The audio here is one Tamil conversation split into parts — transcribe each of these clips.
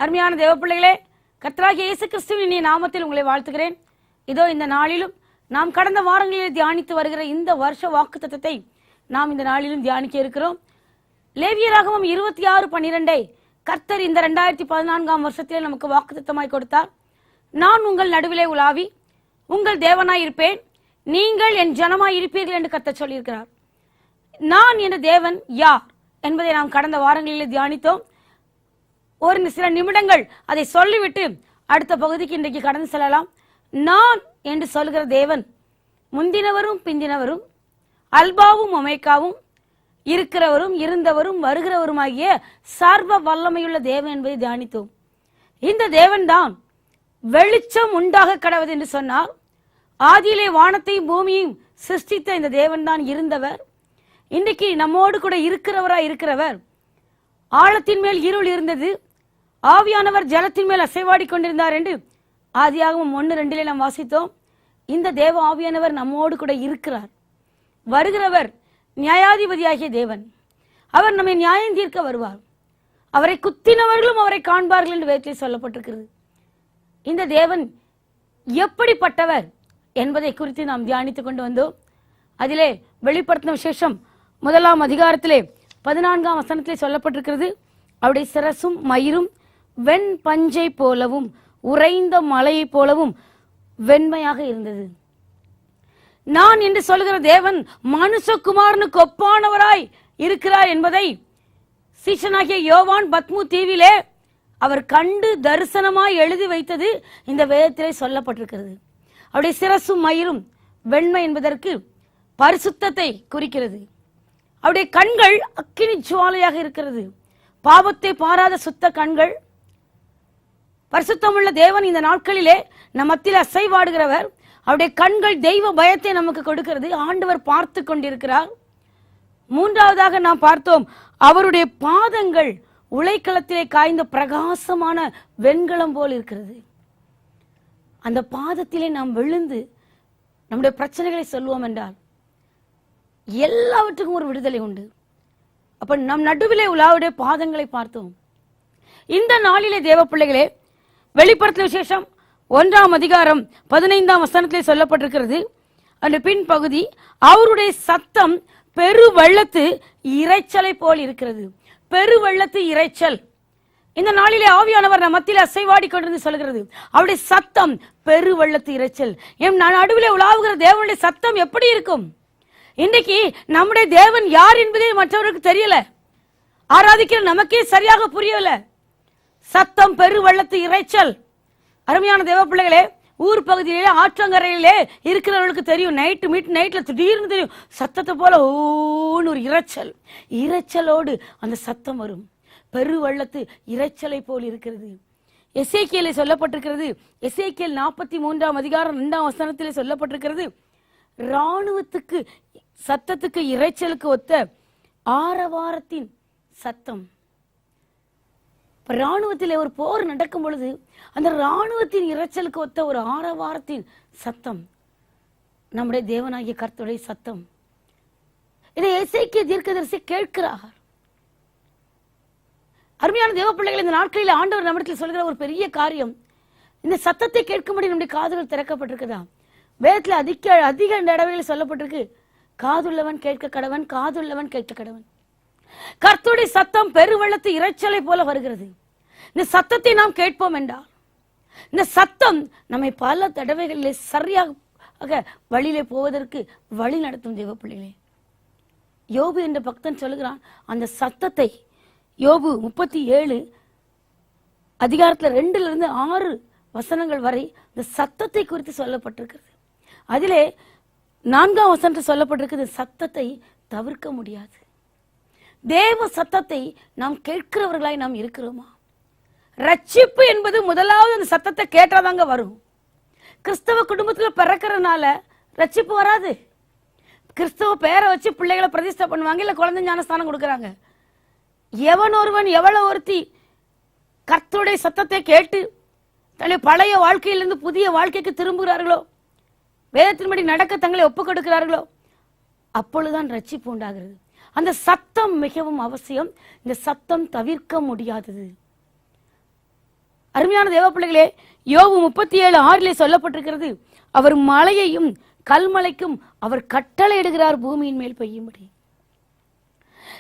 அருமையான தேவ பிள்ளைகளே, கர்த்தராகிய இயேசு கிறிஸ்துவின் இனிய நாமத்தில் உங்களை வாழ்த்துகிறேன். இதோ இந்த நாளிலும் நாம் கடந்த வாரங்களில் தியானித்து வருகிற இந்த வருஷ வாக்குத்தத்தத்தை நாம் இந்த நாளிலும் தியானிக்க இருக்கிறோம். லேவியராகமம் 26:12 கர்த்தர் இந்த 2014 வருஷத்திலே நமக்கு வாக்குத்தத்தமாய் கொடுத்தார். நான் உங்கள் நடுவிலே உலாவி உங்கள் தேவனாய் இருப்பேன், நீங்கள் என் ஜனமாய் இருப்பீர்கள் என்று கர்த்தர் சொல்லியிருக்கிறார். நான் என்ற தேவன் யார் என்பதை நாம் கடந்த வாரங்களிலே தியானித்தோம். ஒரு சில நிமிடங்கள் அதை சொல்லிவிட்டு அடுத்த பகுதிக்கு இன்றைக்கு கடந்து செல்லலாம். நான் என்று சொல்கிற தேவன் முந்தினவரும் பிந்தினவரும் அல்பாவும் ஒமேகாவும் இருக்கிறவரும் இருந்தவரும் வருகிறவருமாகிய சர்வ வல்லமையுள்ள தேவன் என்பதை தியானித்தோம். இந்த தேவன் தான் வெளிச்சம் உண்டாக கடவுது என்று சொன்னார். ஆதியிலே வானத்தையும் பூமியையும் சிருஷ்டித்த இந்த தேவன் தான் இருந்தவர். இன்றைக்கு நம்மோடு கூட இருக்கிறவர். ஆழத்தின் மேல் இருள் இருந்தது, ஆவியானவர் ஜலத்தின் மேல் அசைவாடி கொண்டிருந்தார் என்று ஆதியாகமம் 1:2 நாம் வாசித்தோம். இந்த தேவ ஆவியானவர் நம்மோடு கூட இருக்கிறார். வருகிறவர் நியாயாதிபதியாகிய தேவன். அவர் நம்மை நியாயம் தீர்க்க வருவார். அவரை குத்தினவர்களும் அவரை காண்பார்கள் என்று வேதத்தில் சொல்லப்பட்டிருக்கிறது. இந்த தேவன் எப்படிப்பட்டவர் என்பதை குறித்து நாம் தியானித்துக் கொண்டு வந்தோம். அதிலே வெளிப்படுத்தின விசேஷம் 1 அதிகாரத்திலே 14 வசனத்திலே சொல்லப்பட்டிருக்கிறது. அவருடைய சிரசும் மயிரும் வெண் பஞ்சை போலவும் உறைந்த மலையை போலவும் வெண்மையாக இருந்தது. நான் என்று சொல்கிற தேவன் மனுஷகுமாரனுக்கு ஒப்பானவராய் இருக்கிறார் என்பதை சீஷனாகிய யோவான் பத்மு தீவிலே அவர் கண்டு தரிசனமாய் எழுதி வைத்தது இந்த வேதத்திலே சொல்லப்பட்டிருக்கிறது. அவருடைய சிரசும் மயிரும் வெண்மை என்பதற்கு பரிசுத்தத்தை குறிக்கிறது. அவருடைய கண்கள் அக்கினி ஜுவாலையாக இருக்கிறது. பாவத்தை பாராத சுத்த கண்கள். பரிசுத்தமுள்ள தேவன் இந்த நாட்களிலே நம் மத்தியில் அசைவாடுகிறவர். அவருடைய கண்கள் தெய்வ பயத்தை நமக்கு கொடுக்கிறது. ஆண்டவர் பார்த்து கொண்டிருக்கிறார். மூன்றாவதாக நாம் பார்த்தோம், அவருடைய பாதங்கள் உலைக்களத்திலே காய்ந்த பிரகாசமான வெண்கலம் போல் இருக்கிறது. அந்த பாதத்திலே நாம் விழுந்து நம்முடைய பிரச்சனைகளை சொல்லுவோம் என்றால் எல்லாவற்றுக்கும் ஒரு விடுதலை உண்டு. அப்ப நம் நடுவிலே உலாவுடைய பாதங்களை பார்த்தோம். இந்த நாளிலே தேவ பிள்ளைகளே, வெளிப்படுத்தின விசேஷம் 1 அதிகாரம் 15 வசனத்திலே சொல்லப்பட்டிருக்கிறது. அந்த பின் பகுதி, அவருடைய சத்தம் பெரு வெள்ளத்து இரைச்சலை போல் இருக்கிறது. பெரு வெள்ளத்து இரைச்சல். இந்த நாளிலே ஆவியானவர் நம் மத்தியில் அசைவாடி கொண்டிருந்து சொல்கிறது, அவருடைய சத்தம் பெரு வெள்ளத்து இரைச்சல். என் நடுவிலே உலாவுகிற தேவனுடைய சத்தம் எப்படி இருக்கும்? இன்றைக்கு நம்முடைய தேவன் யார் என்பதே மற்றவருக்கு தெரியல. ஆராதிக்கிற நமக்கே சரியாக புரியல. சத்தம் பெரு வெள்ளத்து இரைச்சல். அருமையான தேவ பிள்ளைகளே, ஊர் பகுதியிலே ஆற்றங்கரையிலே இருக்கிறவர்களுக்கு தெரியும், நைட்ல திடீர்னு தெரியும், சத்தத்தை போல ஓன்னு ஒரு இரைச்சல். இரைச்சலோடு அந்த சத்தம் வரும். பெரு வெள்ளத்து இரைச்சலை போல் இருக்கிறது. எசேக்கியேலே சொல்லப்பட்டிருக்கிறது. எசேக்கியேல் 43 அதிகாரம் 2 வசனத்திலே சொல்லப்பட்டிருக்கிறது, ராணுவத்துக்கு சத்தத்துக்கு இரைச்சலுக்கு ஒத்த ஆரவாரத்தின் சத்தம். ராணுவத்திலே ஒரு போர் நடக்கும் பொழுது அந்த ராணுவத்தின் இரைச்சலுக்கு ஒத்த ஒரு ஆரவாரத்தின் சத்தம் நம்முடைய தேவனாகிய கர்த்தருடைய சத்தம். இதை எசேக்கியா தீர்க்கதரிசி கேட்கிறார். அருமையான தேவ பிள்ளைகள், இந்த நாட்களில் ஆண்டவர் நம்மிடத்தில் சொல்கிற ஒரு பெரிய காரியம், இந்த சத்தத்தை கேட்கும்படி நம்முடைய காதுகள் திறக்கப்பட்டிருக்குதா. வேதத்தில் அதிக இடங்களில் சொல்லப்பட்டிருக்கு, காதுள்ளவன் கேட்க கடவன், காதுள்ளவன் கேட்க கடவன். கர்த்தருடைய சத்தம் பெருவெள்ளத்து இரைச்சலை போல வருகிறது. இந்த சத்தத்தை நாம் கேட்போம் என்றால் இந்த சத்தம் நம்மை பல தடவைகளிலே சரியாக வழியிலே போவதற்கு வழி நடத்தும் தேவ பிள்ளைகளே. யோபு என்ற பக்தன் சொல்லுகிறான், அந்த சத்தத்தை யோபு 37 அதிகாரத்துல 2-6 வசனங்கள் வரை இந்த சத்தத்தை குறித்து சொல்லப்பட்டிருக்கிறது. அதிலே 4 வசனத்தில் சொல்லப்பட்டிருக்கிறது, சத்தத்தை தவிர்க்க முடியாது. தேவ சத்தத்தை நாம் கேட்கிறவர்களாய் நாம் இருக்கிறோமா? ரட்சிப்பு என்பது முதலாவது அந்த சத்தத்தை கேட்டாதாங்க வரும். கிறிஸ்தவ குடும்பத்தில் பிறக்கிறதுனால ரட்சிப்பு வராது. கிறிஸ்தவ பேரை வச்சு பிள்ளைகளை பிரதிஷ்டை பண்ணுவாங்க, இல்ல குழந்தை ஞானஸ்தானம் கொடுக்கறாங்க. எவன் ஒருவன் எவ்வளவு ஒருத்தி கர்த்தருடைய சத்தத்தை கேட்டு தன்னுடைய பழைய வாழ்க்கையிலிருந்து புதிய வாழ்க்கைக்கு திரும்புகிறார்களோ, வேதத்தின்படி நடக்க தங்களை ஒப்புக் கொடுக்கிறார்களோ, அப்பொழுதுதான் ரட்சிப்பு உண்டாகிறது. அந்த சத்தம் மிகவும் அவசியம். இந்த சத்தம் தவிர்க்க முடியாதது. அருமையான தேவ பிள்ளைகளே, யோபு 37:6 சொல்லப்பட்டிருக்கிறது, அவர் மழையையும் கல்மலைக்கும் அவர் கட்டளையிடுகிறார் பூமியின் மேல் பெய்யும்படி.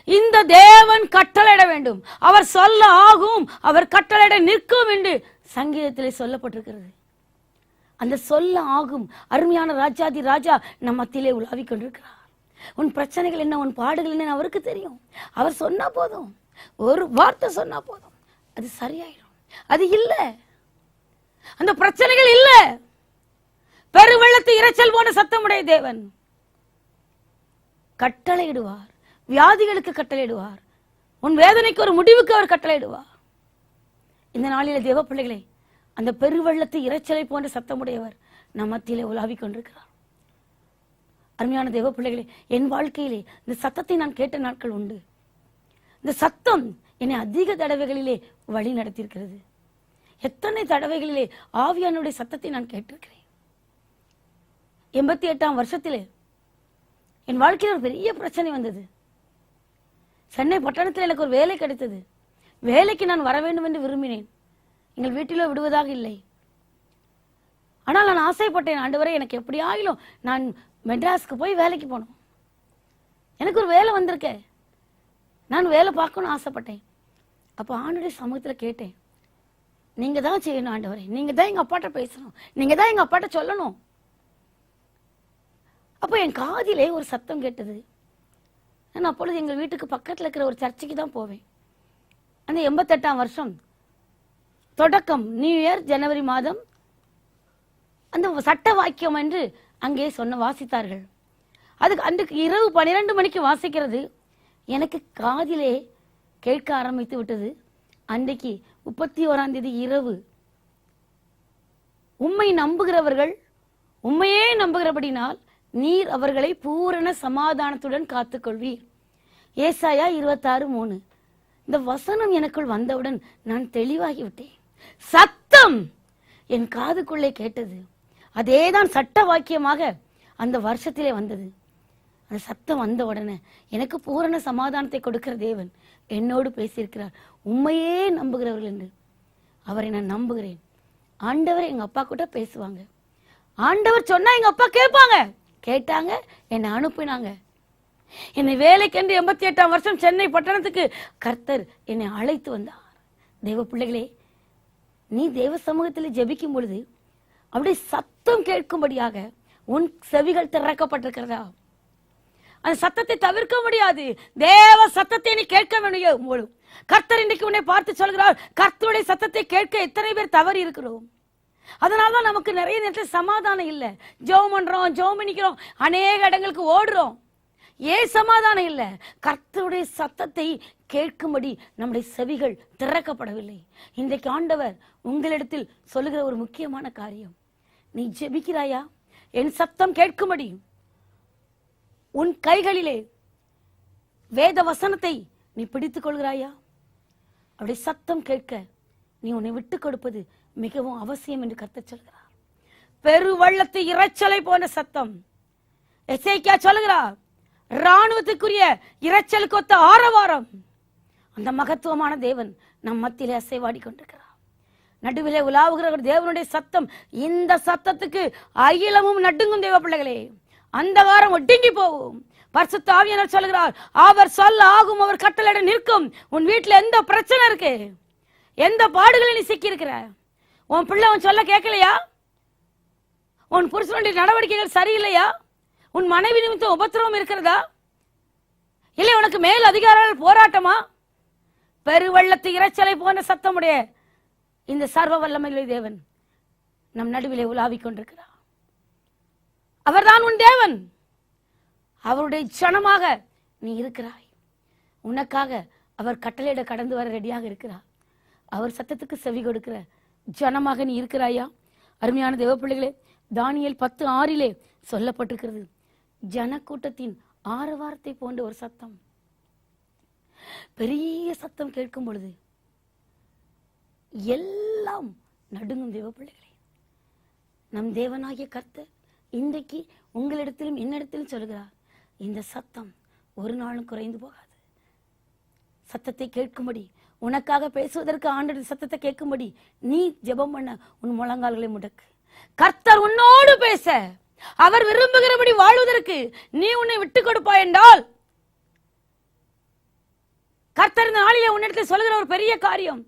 இந்த தேவன் கட்டளையிட வேண்டும், அவர் சொல்ல ஆகும், அவர் கட்டளையிட நிற்கும் என்று சங்கீதத்திலே சொல்லப்பட்டிருக்கிறது. அந்த சொல்ல ஆகும் அருமையான ராஜாதி ராஜா நம் மத்தியிலே உலாவிக் கொண்டிருக்கிறார். உன் பிரச்சனைகள் என்ன, உன் பாடுகள் என்ன அவருக்கு தெரியும். அவர் சொன்னா போதும், ஒரு வார்த்தை சொன்னா போதும், அது சரியாயிடும். அது இல்ல, அந்த பிரச்சனைகள் இல்ல. பெருவெள்ளத்து இரைச்சல் போன சத்தமுடைய தேவன் கட்டளையிடுவார். வியாதிகளுக்கு கட்டளையிடுவார். உன் வேதனைக்கு ஒரு முடிவுக்கு அவர் கட்டளையிடுவார். இந்த நாளில தேவ பிள்ளைகளே, அந்த பெருவெள்ளத்து இரைச்சலை போன்ற சத்தமுடையவர் நம் மத்தியிலே உலாவிக் கொண்டிருக்கிறார். அருமையான தேவ பிள்ளைகளே, என் வாழ்க்கையிலே இந்த சத்தத்தை நான் கேட்ட நாட்கள் உண்டு. இந்த சத்தம் என்னை அதிக தடவைகளிலே வழி நடத்தியிருக்கிறது. எத்தனை தடவைகளிலே ஆவியானுடைய சத்தத்தை நான் கேட்டிருக்கிறேன். 88ஆம் வருஷத்திலே என் வாழ்க்கையில் ஒரு பெரிய பிரச்சனை வந்தது. சென்னை பட்டணத்தில் எனக்கு ஒரு வேலை கிடைத்தது. வேலைக்கு நான் வர வேண்டும் என்று விரும்பினேன். எங்கள் வீட்டிலோ விடுவதாக இல்லை. ஆனால் நான் ஆசைப்பட்டேன், ஆண்டவரே எனக்கு எப்படியாயிலும் நான் மெட்ராஸ்க்கு போய் வேலைக்கு போகணும். எனக்கு ஒரு வேலை வந்திருக்க, நான் வேலை பார்க்கணும்னு ஆசைப்பட்டேன். அப்போ ஆண்டவருடைய சமூகத்தில் கேட்டேன், நீங்க தான் செய்யணும் ஆண்டவரே, நீங்க தான் எங்க அப்பாட்ட பேசணும், நீங்க தான் எங்க அப்பாட்ட சொல்லணும். அப்போ என் காதிலே ஒரு சத்தம் கேட்டது. நான் அப்பொழுது எங்கள் வீட்டுக்கு பக்கத்தில் இருக்கிற ஒரு சர்ச்சுக்கு தான் போவேன். அந்த 88ஆம் வருஷம் தொடக்கம், நியூ இயர், ஜனவரி மாதம், அந்த சட்ட வாக்கியம் என்று அங்கே வாசித்தார்கள். அதுக்கு அன்றைக்கு இரவு 12 மணிக்கு வாசிக்கிறது எனக்கு காதிலே கேட்க ஆரம்பித்து விட்டது. அன்றைக்கு 31ஆம் தேதி இரவு, உம்மை நம்புகிறவர்கள் உம்மையே நம்புகிறபடினால் நீர் அவர்களை பூரண சமாதானத்துடன் காத்துக்கொள்வீர். ஏசாயா 26:3. இந்த வசனம் எனக்குள் வந்தவுடன் நான் தெளிவாகிவிட்டேன். சத்தம் என் காதுக்குள்ளே கேட்டது. அதேதான் சட்ட வாக்கியமாக அந்த வருஷத்திலே வந்தது. அந்த சத்தம் வந்த உடனே எனக்கு பூரண சமாதானத்தை கொடுக்கிற தேவன் என்னோடு பேசியிருக்கிறார். உண்மையே நம்புகிறவர்கள் என்று அவரை நான் நம்புகிறேன். ஆண்டவர் எங்க அப்பா கூட பேசுவாங்க. ஆண்டவர் சொன்னா எங்க அப்பா கேட்பாங்க. கேட்டாங்க, என்னை அனுப்பினாங்க. என்னை வேலைக்கென்று 88ஆம் வருஷம் சென்னை பட்டணத்துக்கு கர்த்தர் என்னை அழைத்து வந்தார். தேவ பிள்ளைகளே, நீ தேவ சமூகத்தில் ஜெபிக்கும் பொழுது அப்படியே சத்தம் கேட்கும்படியாக உன் செவிகள் திறக்கப்பட்டிருக்கிறதா? அந்த சத்தத்தை தவிர்க்க முடியாது. தேவ சத்தத்தை நீ கேட்க வேண்டும். கர்த்தர் இன்னைக்கு உன்னை பார்த்து சொல்கிறார், கர்த்தருடைய சத்தத்தை கேட்க எத்தனை பேர் தவறி இருக்கிறோம். அதனாலதான் நமக்கு நிறைய நேரத்தில் சமாதானம் இல்லை. ஜெபம் பண்றோம், ஜெபம் பண்ணிக்கிறோம், அநேக இடங்களுக்கு ஓடுறோம். ஏன் சமாதானம் இல்லை? கர்த்தருடைய சத்தத்தை கேட்கும்படி நம்முடைய செவிகள் திறக்கப்படவில்லை. இன்றைக்கு ஆண்டவர் உங்களிடத்தில் சொல்லுகிற ஒரு முக்கியமான காரியம், நீ ஜெபிக்கிறாயா? என் சத்தம் கேட்கும்படி உன் கைகளிலே வேத வசனத்தை நீ பிடித்துக் கொள்கிறாயா? அவருடைய சத்தம் கேட்க நீ உன்னை விட்டுக் கொடுப்பது மிகவும் அவசியம் என்று கர்த்தர் சொல்கிறார். பெருவெள்ளத்து இரைச்சலை போன்ற சத்தம். எசேக்கியா சொல்லுகிறார், ராணுவத்துக்குரிய இரைச்சலுக்கு ஒத்த ஆரவாரம். அந்த மகத்துவமான தேவன் நம் மத்தியிலே அசைவாடி கொண்டிருக்கிறார். நடுவிலே உலாவுகிற தேவனுடைய சத்தம், இந்த சத்தத்துக்கு அகிலமும் நடுங்கும். தேவ பிள்ளைகளே, அந்தகாரம் ஒடுங்கி போகும். பரிசுத்த ஆவியானவர் சொல்கிறார், அவர் சொல்ல ஆகும், அவர் கட்டளையிட நிற்கும். உன் வீட்டுல எந்த பிரச்சனை இருக்கு, எந்த பாடுகளை நீ சிக்கி இருக்கிற, உன் பிள்ளை உன் சொல்ல கேட்கலையா? உன் புருஷனுடைய நடவடிக்கைகள் சரியில்லையா? உன் மனைவி நிமித்தம் உபத்திரவம் இருக்கிறதா? இல்லை உனக்கு மேல் அதிகாரிகள் போராட்டமா? பெருவெள்ளத்து இரைச்சலை போன்ற சத்தமுடைய இந்த சர்வ வல்லமையுள்ள தேவன் நம் நடுவிலே உலாவிக் கொண்டிருக்கிறார். அவர்தான் உன் தேவன். அவருடைய ஜனமாக நீ இருக்கிறாய். உனக்காக அவர் கட்டளையிட கடந்து வர ரெடியாக இருக்கிறார். அவர் சத்தத்துக்கு செவி கொடுக்கிற ஜனமாக நீ இருக்கிறாயா? அருமையான தேவ பிள்ளைகளே, தானியேல் 10:6 சொல்லப்பட்டிருக்கிறது, ஜனக்கூட்டத்தின் ஆரவாரத்தை போன்ற ஒரு சத்தம். பெரிய சத்தம் கேட்கும் பொழுது எல்லாம் நடுங்கும். தேவ பிள்ளைகளே, நம் தேவனாகிய கர்த்தர் இன்றைக்கு உங்களிடத்திலும் என்னிடத்திலும் சொல்கிறார், இந்த சத்தம் ஒரு நாளும் குறைந்து போகாது. சத்தத்தை கேட்கும்படி, உனக்காக பேசுவதற்கு ஆண்டவரின் சத்தத்தை கேட்கும்படி நீ ஜெபம் பண்ண உன் முழங்கால்களை முடக்கு. கர்த்தர் உன்னோடு பேச, அவர் விரும்புகிறபடி வாழ்வதற்கு நீ உன்னை விட்டு கொடுப்பாய் என்றால், கர்த்தர் இந்த நாளிலே உன்னிடத்தில் சொல்லுகிற ஒரு பெரிய காரியம்,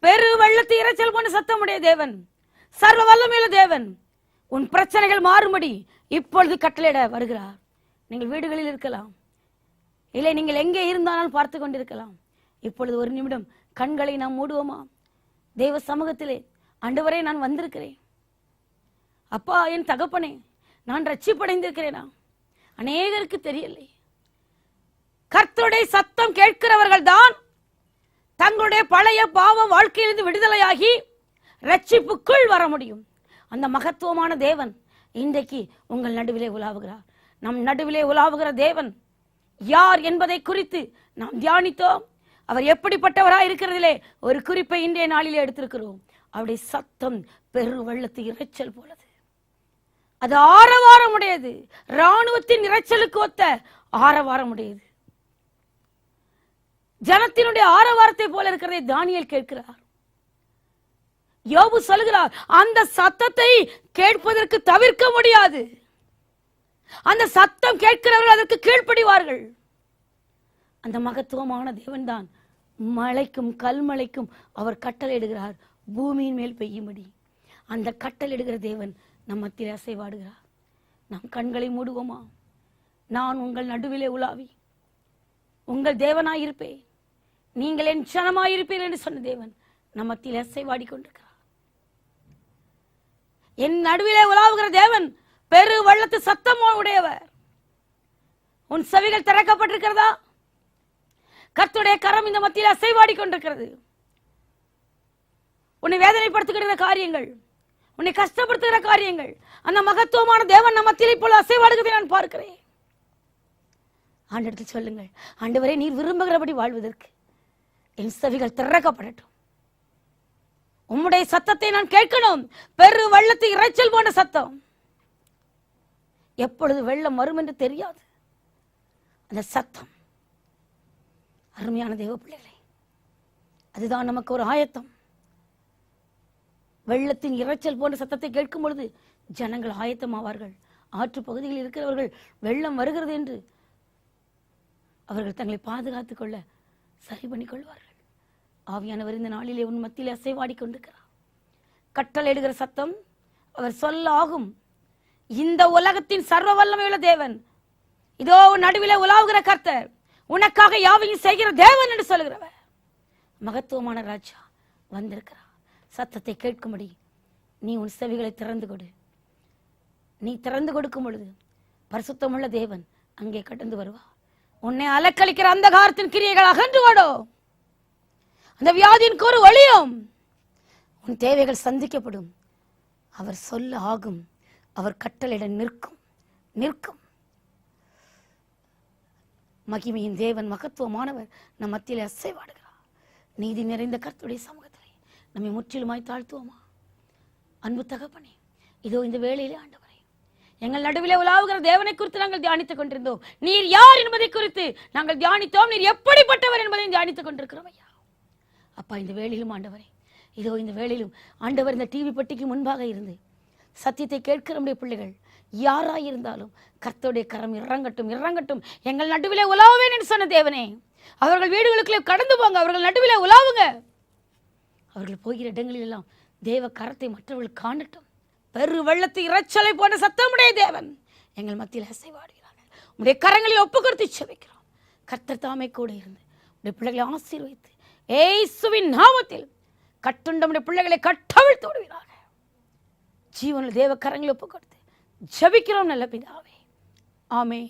பெரு வெள்ளத்தை இரைச்சல் போன சத்தமுடைய தேவன், சர்வ வல்லமையுள்ள தேவன் உன் பிரச்சனைகள் மாறும்படி இப்பொழுது கட்டளையிட வருகிறார். நீங்கள் வீடுகளில் இருக்கலாம், இல்லை நீங்கள் எங்கே இருந்தாலும் பார்த்து கொண்டிருக்கலாம். இப்பொழுது ஒரு நிமிடம் கண்களை நாம் மூடுவோமா? தேவ சமூகத்திலே, ஆண்டவரே நான் வந்திருக்கிறேன் அப்பா, என் தகப்பனே, நான் ரட்சிப்படைந்திருக்கிறேனா? அநேகருக்கு தெரியலை. கர்த்தருடைய சத்தம் கேட்கிறவர்கள் தான் தங்களுடைய பழைய பாவ வாழ்க்கையிலிருந்து விடுதலையாகி ரட்சிப்புக்குள் வர முடியும். அந்த மகத்துவமான தேவன் இன்றைக்கு உங்கள் நடுவிலே உலாவுகிறார். நம் நடுவிலே உலாவுகிற தேவன் யார் என்பதை குறித்து நாம் தியானித்தோம். அவர் எப்படிப்பட்டவராய் இருக்கிறதிலே ஒரு குறிப்பை இன்றைய நாளிலே எடுத்திருக்கிறோம். அவருடைய சத்தம் பெரு வெள்ளத்து இரைச்சல் போலது. அது ஆரவாரம் உடையது, இராணுவத்தின் இரைச்சலுக்கு ஒத்த ஆரவாரம் உடையது. ஜனத்தினுடைய ஆரவாரத்தை போல இருக்கிறதை தானியேல் கேட்கிறார். யோபு சொல்கிறார், அந்த சத்தத்தை கேட்பதற்கு தவிர்க்க முடியாது. அந்த சத்தம் கேட்கிறவர்கள் அதற்கு கீழ்ப்படிவார்கள். அந்த மகத்துவமான தேவன் தான் மழைக்கும் கல்மழைக்கும் அவர் கட்டளையிடுகிறார், பூமியின் மேல் பெய்யும்படி. அந்த கட்டளையிடுகிற தேவன் நம் மத்தியில் அசைவாடுகிறார். நாம் கண்களை மூடுவோமா? நான் உங்கள் நடுவிலே உலாவி உங்கள் தேவனாயிருப்பேன், நீங்கள் என் ஜனமாயிருப்பீர்கள் என்று சொன்ன தேவன் நம் மத்தியில் அசைவாடி கொண்டிருக்கிறார். என் நடுவிலே உலாவுகிற தேவன் பெரு வெள்ளத்து சத்தம் உடையவர். உன் செவிகள் திறக்கப்பட்டிருக்கிறதா? கர்த்தருடைய கரம் இந்த மத்தியில் அசைவாடி கொண்டிருக்கிறது. உன்னை வேதனைப்படுத்துகிற காரியங்கள், உன்னை கஷ்டப்படுத்துகிற காரியங்கள், அந்த மகத்துவமான தேவன் நம் மத்தியில் இப்பொழுது அசைவாடுகிறதை நான் பார்க்கிறேன். ஆண்டவரிடத்தில் சொல்லுங்கள், ஆண்டவரே, நீர் விரும்புகிறபடி வாழ்வதற்கு என் செவிகள் திறக்கப்படட்டும். உம்முடைய சத்தத்தை நான் கேட்கணும். பெரு வெள்ளத்து இரைச்சல் போன்ற சத்தம். எப்பொழுது வெள்ளம் வரும் என்று தெரியாது. அந்த சத்தம், அருமையான தேவ பிள்ளைகளே, அதுதான் நமக்கு ஒரு ஆயத்தம். வெள்ளத்தின் இரைச்சல் போன்ற சத்தத்தை கேட்கும் பொழுது ஜனங்கள் ஆயத்தமாவார்கள். ஆற்று பகுதிகளில் இருக்கிறவர்கள் வெள்ளம் வருகிறது என்று அவர்கள் தங்களை பாதுகாத்துக் கொள்ள சரி பண்ணிக் கொள்வார்கள். ஆவியானவர் இந்த நாளிலே உன் மத்தியிலே அசைவாடி கொண்டிருக்கிறார். கட்டளையிடுகிற சத்தம் அவர் சொல்ல ஆகும். இந்த உலகத்தின் சர்வ வல்லமையுள்ள தேவன், இதோ நடுவிலே உலாவுகிற கர்த்தர், உனக்காக யாவையும் செய்கிற தேவன் என்று சொல்கிறவர், மகத்துவமான ராஜா வந்திருக்கிறார். சத்தத்தை கேட்கும்படி நீ உன் செவிகளை திறந்து கொடு. நீ திறந்து கொடுக்கும் பொழுது பரிசுத்தமுள்ள தேவன் அங்கே கடந்து வருவார். உன்னை அலக்களிக்கிற அந்த காரத்தின் கிரியைகள் அகன்று ஓடும். அந்த வியாதியின் கூறு ஒளியும். உன் தேவைகள் சந்திக்கப்படும். அவர் சொல்ல ஆகும். அவர் கட்டளையிட நிற்கும். மகிமையின் தேவன், மகத்துவமானவர் நம் மத்தியிலே அசைவாடுகிறார். நீதி நிறைந்த கர்த்தருடைய சமூகத்திலே நம்மை முற்றிலுமாய் தாழ்த்துவோமா? அன்பு தகப்பனே, இதோ இந்த வேளையிலே ஆண்டவரே, எங்கள் நடுவிலே உலாவுகிற தேவனை குறித்து நாங்கள் தியானித்துக் கொண்டிருந்தோம். நீர் யார் என்பதை குறித்து நாங்கள் தியானித்தோம். நீர் எப்படிப்பட்டவர் என்பதையும் தியானித்துக் கொண்டிருக்கிறோம் ஐயா. அப்பா, இந்த வேளையிலும் ஆண்டவரே, இதோ இந்த வேளையிலும் ஆண்டவர் இந்த டிவி பெட்டிக்கு முன்பாக இருந்து சத்தியத்தை கேட்கிற நம்முடைய பிள்ளைகள் யாராயிருந்தாலும் கர்த்தருடைய கரம் இறங்கட்டும். எங்கள் நடுவிலே உலாவுவேன் என்று சொன்ன தேவனே, அவர்கள் வீடுகளுக்குள்ளே கடந்து போங்க. அவர்கள் நடுவிலே உலாவுங்க. அவர்கள் போகிற இடங்களில் எல்லாம் தேவ கரத்தை மற்றவர்கள் காணட்டும். பெரு வெள்ளத்து இரைச்சலை போன்ற சத்தமுடைய தேவன் எங்கள் மத்தியில் அசைவாடுகிறார்கள். உடைய கரங்களில் ஒப்பு கொடுத்து செபிக்கிறோம். கர்த்தர் தாமே கூட இருந்து உடைய பிள்ளைகளை ஆசீர்வதித்து இயேசுவின் நாமத்தில் கட்டுண்ட பிள்ளைகளை கட்டவிழ்த்து விடுவீராக. ஜீவனில் தேவ கரங்களை ஒப்பு கொடுத்து ஜெபிக்கிறோம் நல்ல பிதாவே. ஆமென்.